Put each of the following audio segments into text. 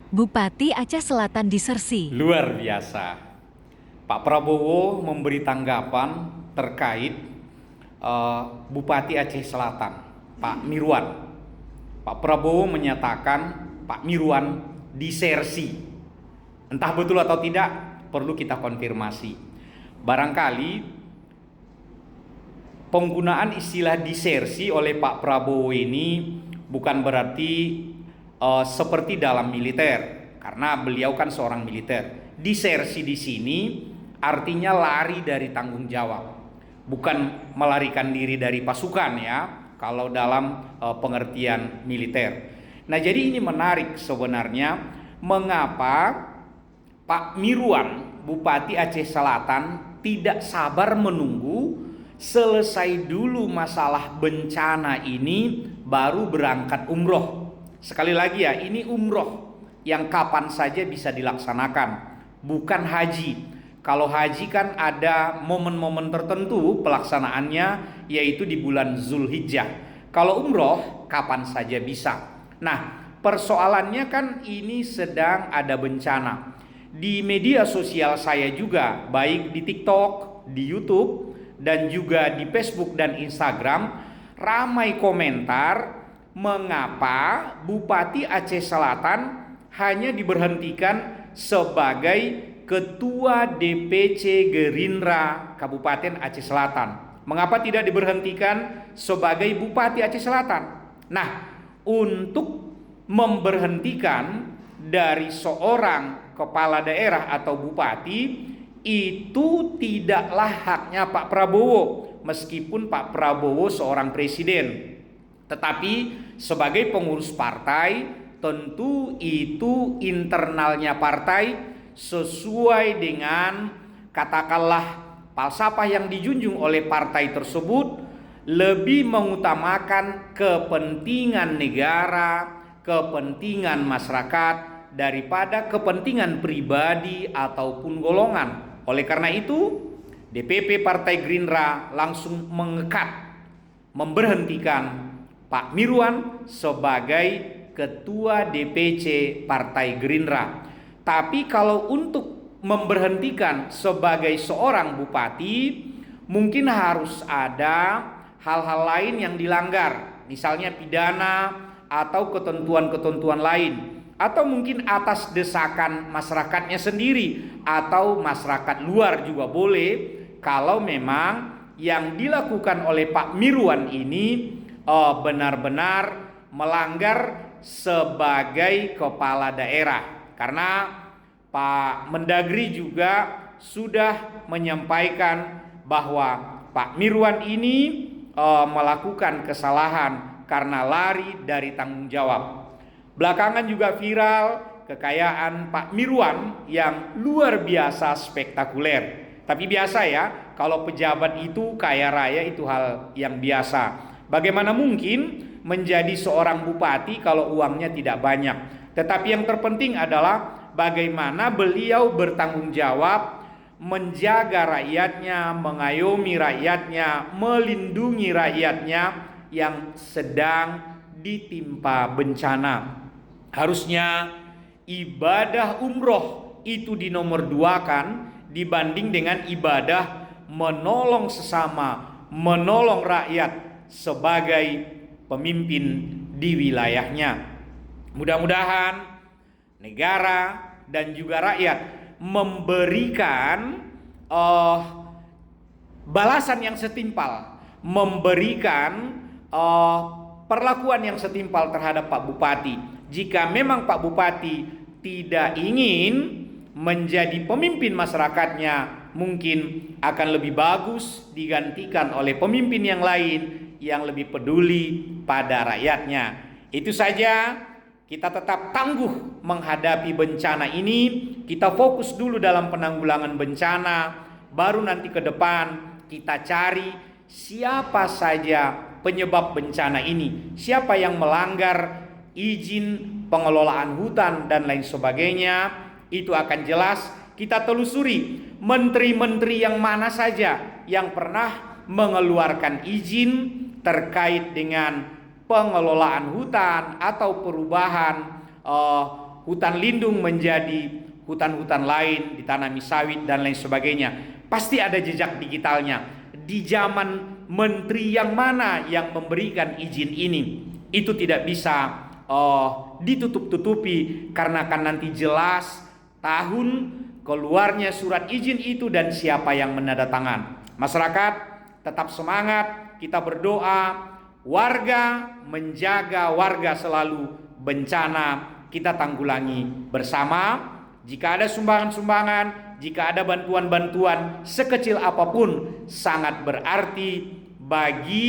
Bupati Aceh Selatan disersi. Luar biasa. Pak Prabowo memberi tanggapan terkait Bupati Aceh Selatan, Pak Mirwan. Pak Prabowo menyatakan Pak Mirwan disersi. Entah betul atau tidak, perlu kita konfirmasi. Barangkali penggunaan istilah disersi oleh Pak Prabowo ini bukan berarti seperti dalam militer, karena beliau kan seorang militer. Disersi di sini artinya lari dari tanggung jawab, bukan melarikan diri dari pasukan ya, kalau dalam pengertian militer. Nah, jadi ini menarik sebenarnya, mengapa Pak Mirwan, Bupati Aceh Selatan, tidak sabar menunggu selesai dulu masalah bencana ini baru berangkat umroh. Sekali lagi ya, ini umroh yang kapan saja bisa dilaksanakan, bukan haji. Kalau haji kan ada momen-momen tertentu pelaksanaannya, yaitu di bulan Zulhijjah. Kalau umroh kapan saja bisa. Nah, persoalannya kan ini sedang ada bencana. Di media sosial saya juga, baik di TikTok, di YouTube, dan juga di Facebook dan Instagram, ramai komentar mengapa Bupati Aceh Selatan hanya diberhentikan sebagai Ketua DPC Gerindra Kabupaten Aceh Selatan. Mengapa tidak diberhentikan sebagai Bupati Aceh Selatan? Nah, untuk memberhentikan dari seorang kepala daerah atau bupati itu tidaklah haknya Pak Prabowo, meskipun Pak Prabowo seorang presiden. Tetapi sebagai pengurus partai, tentu itu internalnya partai sesuai dengan katakanlah falsafah yang dijunjung oleh partai tersebut, lebih mengutamakan kepentingan negara, kepentingan masyarakat daripada kepentingan pribadi ataupun golongan. Oleh karena itu, DPP Partai Gerindra langsung mengekat memberhentikan Pak Mirwan sebagai Ketua DPC Partai Gerindra. Tapi kalau untuk memberhentikan sebagai seorang bupati, mungkin harus ada hal-hal lain yang dilanggar, misalnya pidana atau ketentuan-ketentuan lain, atau mungkin atas desakan masyarakatnya sendiri atau masyarakat luar juga boleh, kalau memang yang dilakukan oleh Pak Mirwan ini benar-benar melanggar sebagai kepala daerah. Karena Pak Mendagri juga sudah menyampaikan bahwa Pak Mirwan ini melakukan kesalahan karena lari dari tanggung jawab. Belakangan juga viral kekayaan Pak Mirwan yang luar biasa spektakuler. Tapi biasa ya, kalau pejabat itu kaya raya itu hal yang biasa. Bagaimana mungkin menjadi seorang bupati kalau uangnya tidak banyak? Tetapi yang terpenting adalah bagaimana beliau bertanggung jawab menjaga rakyatnya, mengayomi rakyatnya, melindungi rakyatnya yang sedang ditimpa bencana. Harusnya ibadah umroh itu dinomorduakan dibanding dengan ibadah menolong sesama, menolong rakyat sebagai pemimpin di wilayahnya. Mudah-mudahan negara dan juga rakyat memberikan balasan yang setimpal, memberikan perlakuan yang setimpal terhadap Pak Bupati. Jika memang Pak Bupati tidak ingin menjadi pemimpin masyarakatnya, mungkin akan lebih bagus digantikan oleh pemimpin yang lain yang lebih peduli pada rakyatnya. Itu saja, kita tetap tangguh menghadapi bencana ini. Kita fokus dulu dalam penanggulangan bencana, baru nanti ke depan kita cari siapa saja penyebab bencana ini, siapa yang melanggar izin pengelolaan hutan dan lain sebagainya. Itu akan jelas. Kita telusuri menteri-menteri yang mana saja yang pernah mengeluarkan izin terkait dengan pengelolaan hutan atau perubahan hutan lindung menjadi hutan-hutan lain, ditanami sawit dan lain sebagainya. Pasti ada jejak digitalnya. Di zaman menteri yang mana yang memberikan izin ini, itu tidak bisa ditutup-tutupi, karena kan nanti jelas tahun keluarnya surat izin itu dan siapa yang menandatangan. Masyarakat tetap semangat, kita berdoa, warga menjaga warga selalu, bencana kita tanggulangi bersama. Jika ada sumbangan-sumbangan, jika ada bantuan-bantuan sekecil apapun, sangat berarti bagi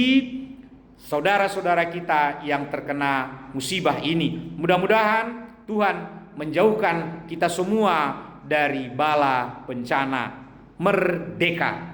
saudara-saudara kita yang terkena musibah ini. Mudah-mudahan Tuhan menjauhkan kita semua dari bala bencana. Merdeka!